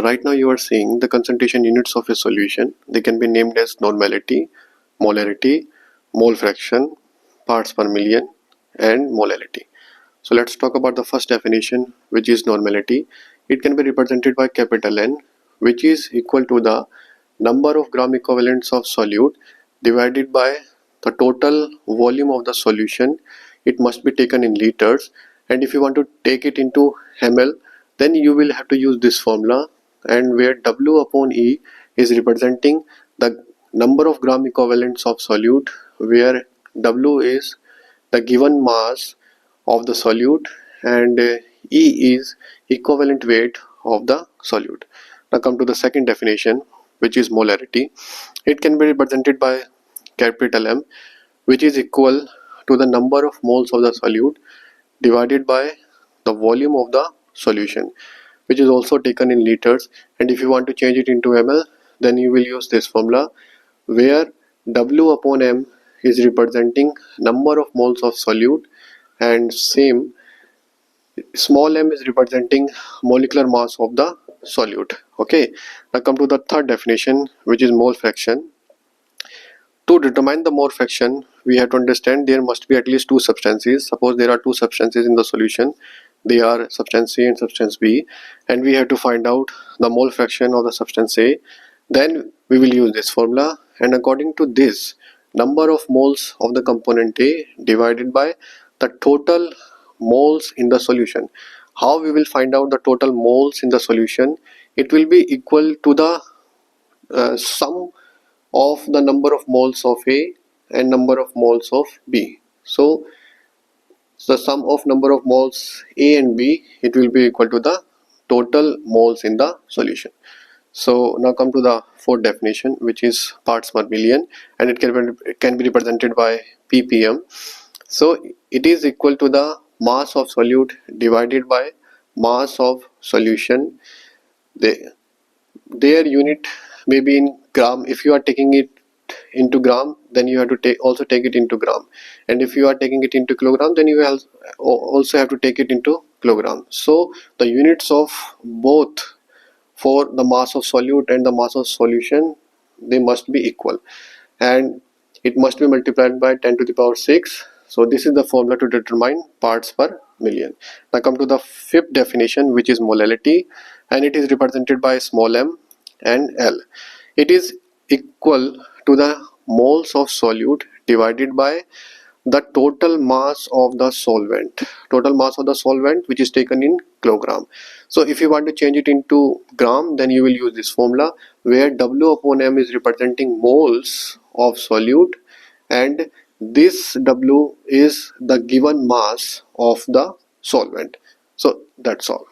right now you are seeing the concentration units of a solution. They can be named as normality, molarity, mole fraction, parts per million, and molality. So let's talk about the first definition, which is normality. It can be represented by capital N, which is equal to the number of gram equivalents of solute divided by the total volume of the solution. It must be taken in liters, and if you want to take it into ml, then you will have to use this formula, and where W upon E is representing the number of gram equivalents of solute, where W is the given mass of the solute, and E is equivalent weight of the solute. Now come to the second definition, which is molarity. It can be represented by capital M, which is equal to the number of moles of the solute divided by the volume of the solution, which is also taken in liters, and if you want to change it into ml, then you will use this formula, where W upon M is representing number of moles of solute, and same small m is representing molecular mass of the solute. Okay, now come to the third definition, which is mole fraction. To determine the mole fraction, we have to understand there must be at least two substances. Suppose there are two substances in the solution, they are substance A and substance B, and we have to find out the mole fraction of the substance A. Then we will use this formula, and according to this, number of moles of the component A divided by the total moles in the solution. How we will find out the total moles in the solution? It will be equal to the sum of the number of moles of A and number of moles of B. So the sum of number of moles A and B, it will be equal to the total moles in the solution. So now come to the fourth definition, which is parts per million, and it can be represented by ppm. So it is equal to the mass of solute divided by mass of solution. Their unit may be in gram. If you are taking it into gram, then you have to also take it into gram, and if you are taking it into kilogram, then you also have to take it into kilogram. So the units of both for the mass of solute and the mass of solution, they must be equal, and it must be multiplied by 10 to the power 6. So this is the formula to determine parts per million. Now come to the fifth definition, which is molality, and it is represented by small m and L. It is equal to the moles of solute divided by the total mass of the solvent, which is taken in kilogram. So if you want to change it into gram, then you will use this formula, where W upon M is representing moles of solute, and this W is the given mass of the solvent. So that's all.